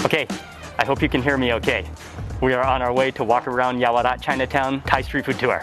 Okay, I hope you can hear me okay. We are on our way to walk around Yawarat Chinatown Thai street food tour.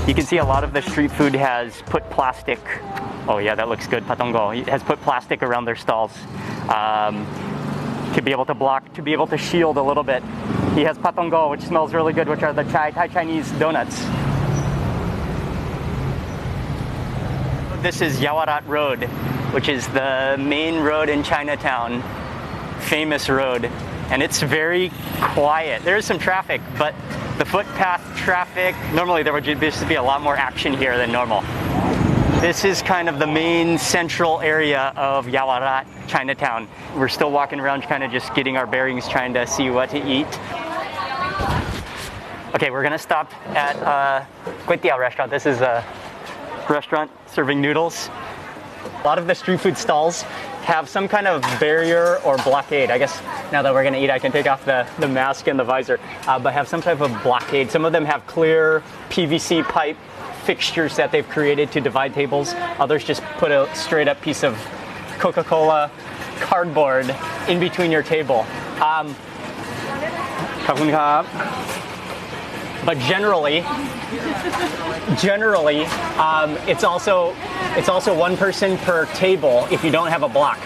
You can see a lot of the street food has put plastic. Oh yeah, that looks good, patongo. It has put plastic around their stalls to be able to block, to be able to shield a little bit. He has patongo, which smells really good, which are the Thai Chinese donuts. This is Yawarat Road, which is the main road in Chinatown, famous road, and it's very quiet. There is some traffic, but the footpath traffic, normally there would just be a lot more action here than normal. This is kind of the main central area of Yawarat, Chinatown. We're still walking around kind of just getting our bearings, trying to see what to eat. Okay, we're gonna stop at a kway teow restaurant. This is a restaurant serving noodles. A lot of the street food stalls have some kind of barrier or blockade. I guess now that we're gonna eat, I can take off the mask and the visor, but have some type of blockade. Some of them have clear PVC pipe fixtures that they've created to divide tables. Others just put a straight up piece of Coca-Cola cardboard in between your table. But generally, it's also one person per table if you don't have a block.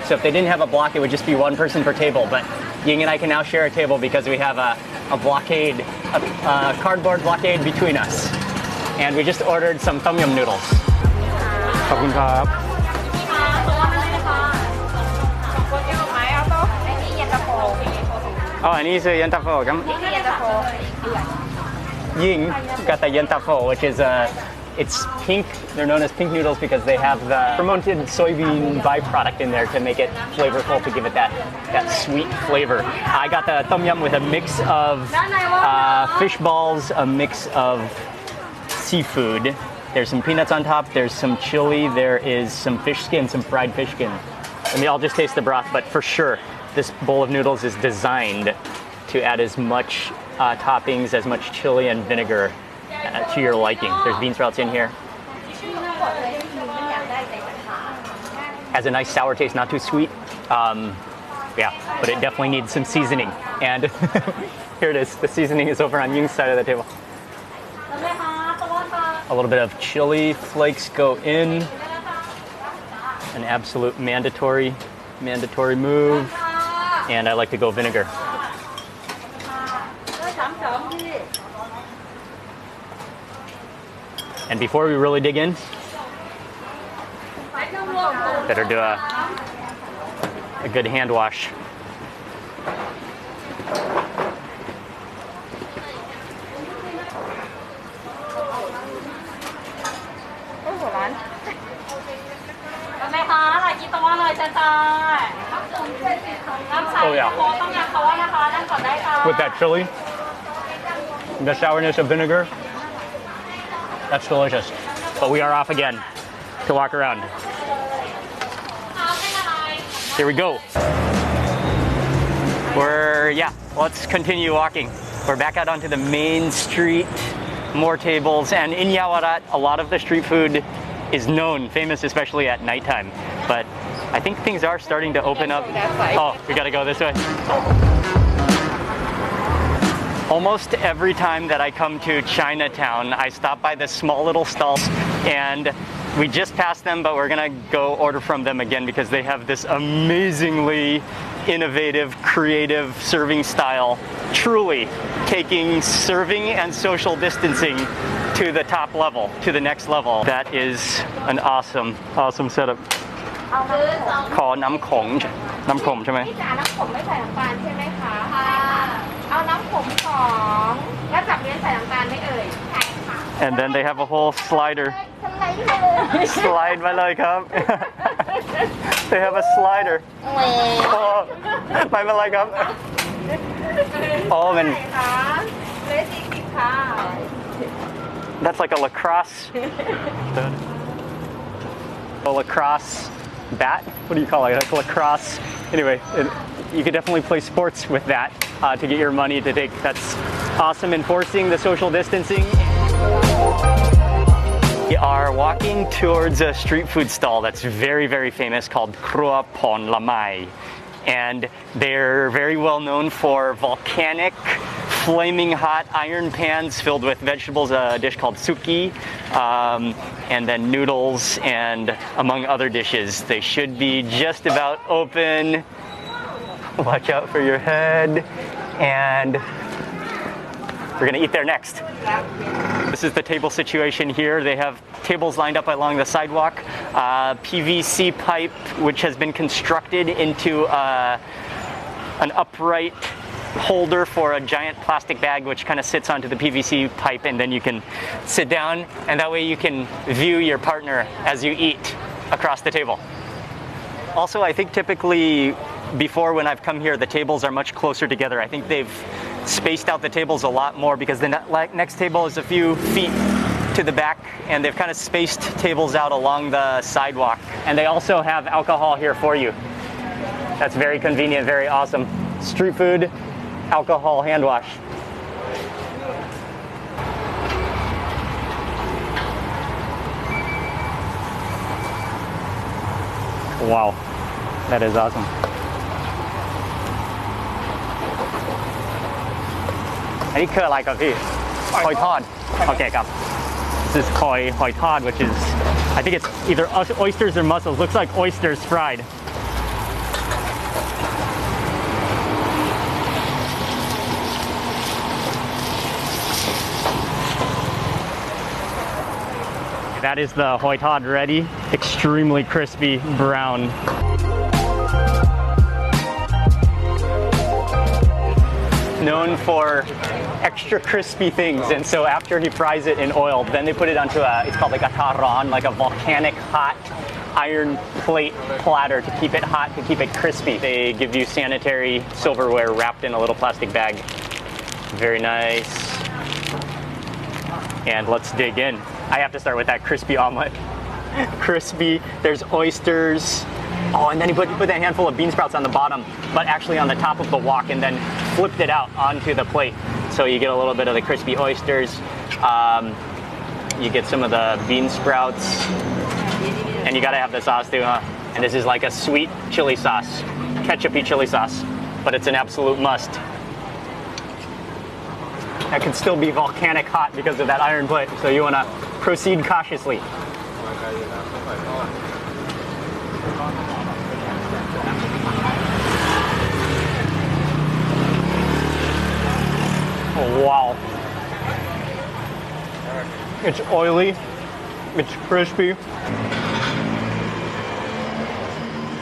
So if they didn't have a block, it would just be one person per table. But Ying and I can now share a table because we have a blockade, a cardboard blockade between us. And we just ordered some tom yum noodles. ขอบคุณครับ Oh, and these are yentafo. Ying got the yentafo, which is it's pink. They're known as pink noodles because they have the fermented soybean byproduct in there to make it flavorful, to give it that sweet flavor. I got the tom yum with a mix of fish balls, a mix of seafood. There's some peanuts on top. There's some chili. There is some fish skin, some fried fish skin. I mean, I'll just taste the broth, but for sure, this bowl of noodles is designed to add as much toppings, as much chili and vinegar to your liking. There's bean sprouts in here. Has a nice sour taste, not too sweet. Yeah, but it definitely needs some seasoning. And here it is. The seasoning is over on Ying's side of the table. A little bit of chili flakes go in. An absolute mandatory move. And I like to go vinegar. And before we really dig in, better do a good hand wash. Oh yeah. With that chili, the sourness of vinegar, that's delicious. But we are off again to walk around. Here we go. Let's continue walking. We're back out onto the main street, more tables, and in Yawarat, a lot of the street food is known, famous especially at nighttime. But I think things are starting to open up. Oh, we gotta go this way. Almost every time that I come to Chinatown, I stop by the small little stalls, and we just passed them, but we're gonna go order from them again because they have this amazingly innovative, creative serving style, truly taking serving and social distancing to the top level, to the next level. That is an awesome setup. ขอน้ำขมใช่ไหม พี่จ๋าน้ำขมไม่ใส่น้ำตาลใช่ไหมคะเอาน้ำขมของแล้วจับเลี้ยงใส่น้ำตาลไม่เอ่ยใช่ค่ะ And then they have a whole slider. Slide มาเลยครับ They have a slider. ไม่เป็นไรครับ มัน That's like a lacrosse. A lacrosse bat? What do you call it? Like lacrosse. Anyway, you could definitely play sports with that to get your money to take. That's awesome, enforcing the social distancing. We are walking towards a street food stall that's very, very famous called Krua Pon Lamai. And they're very well known for volcanic, flaming hot iron pans filled with vegetables, a dish called suki, and then noodles, and among other dishes. They should be just about open. Watch out for your head. And we're gonna eat there next. This is the table situation here. They have tables lined up along the sidewalk. PVC pipe, which has been constructed into an upright holder for a giant plastic bag, which kind of sits onto the PVC pipe, and then you can sit down, and that way you can view your partner as you eat across the table. Also, I think typically before, when I've come here, the tables are much closer together. I think they've spaced out the tables a lot more because the next table is a few feet to the back, and they've kind of spaced tables out along the sidewalk. And they also have alcohol here for you. That's very convenient, very awesome. Street food, alcohol hand wash. Wow, that is awesome. This is koi tod. Okay, come. This is koi tod, which is, I think it's either oysters or mussels. Looks like oysters fried. That is the hoi tod ready. Extremely crispy brown. Known for extra crispy things, and so after he fries it in oil, then they put it onto it's called like a taran, like a volcanic hot iron plate platter to keep it hot, to keep it crispy. They give you sanitary silverware wrapped in a little plastic bag. Very nice. And let's dig in. I have to start with that crispy omelet. Crispy, there's oysters. Oh, and then he put that handful of bean sprouts on the bottom, but actually on the top of the wok, and then flipped it out onto the plate. So you get a little bit of the crispy oysters. You get some of the bean sprouts. And you gotta have the sauce too, huh? And this is like a sweet chili sauce, ketchup-y chili sauce, but it's an absolute must. That can still be volcanic hot because of that iron plate, so you wanna proceed cautiously. Oh, wow. It's oily, it's crispy.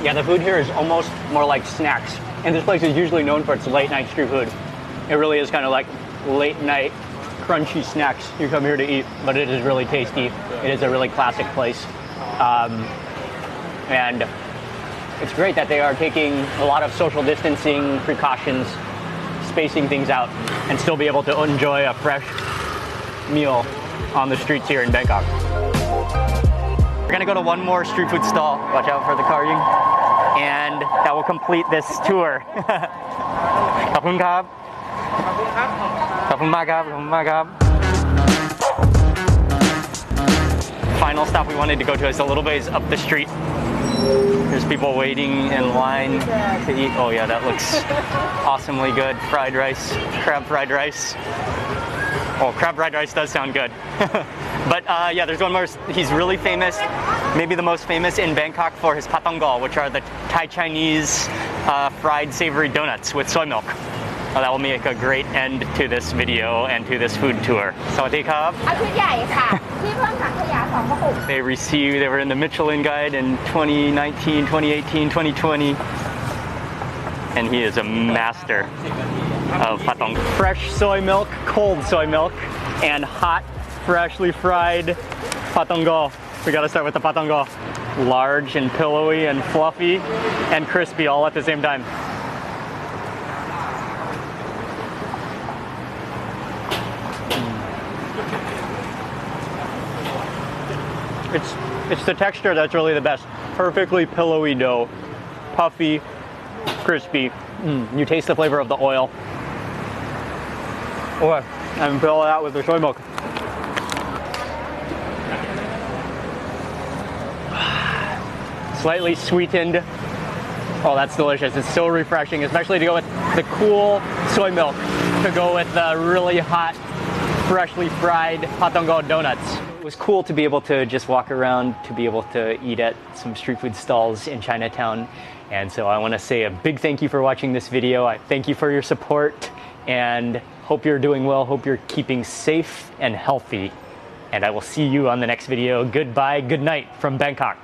Yeah, the food here is almost more like snacks. And this place is usually known for its late night street food. It really is kind of like late night crunchy snacks you come here to eat, but it is really tasty. It is a really classic place. And it's great that they are taking a lot of social distancing precautions, spacing things out, and still be able to enjoy a fresh meal on the streets here in Bangkok. We're gonna go to one more street food stall. Watch out for the carting. And that will complete this tour. ขอบคุณครับ ขอบคุณมากครับ ขอบคุณมากครับ Final stop we wanted to go to is a little ways up the street. There's people waiting in line to eat. Oh yeah, that looks awesomely good. Fried rice, crab fried rice. Oh, crab fried rice does sound good. But yeah, there's one more. He's really famous, maybe the most famous in Bangkok for his patongol, which are the Thai Chinese fried savory donuts with soy milk. That will make a great end to this video and to this food tour. สวัสดีครับ เอาชุดใหญ่ค่ะที่เพิ่มถังขยะ2กระปุก They were in the Michelin Guide in 2019, 2018, 2020. And he is a master of patong. Fresh soy milk, cold soy milk, and hot, freshly fried patongol. We gotta start with the patongol. Large and pillowy and fluffy and crispy all at the same time. It's the texture that's really the best. Perfectly pillowy dough, puffy, crispy. You taste the flavor of the oil. Okay, and fill it out with the soy milk. Slightly sweetened. Oh, that's delicious. It's so refreshing, especially to go with the cool soy milk, to go with the really hot, freshly fried patonggo donuts. It was cool to be able to just walk around, to be able to eat at some street food stalls in Chinatown. And so I want to say a big thank you for watching this video. I thank you for your support and hope you're doing well. Hope you're keeping safe and healthy. And I will see you on the next video. Goodbye, good night from Bangkok.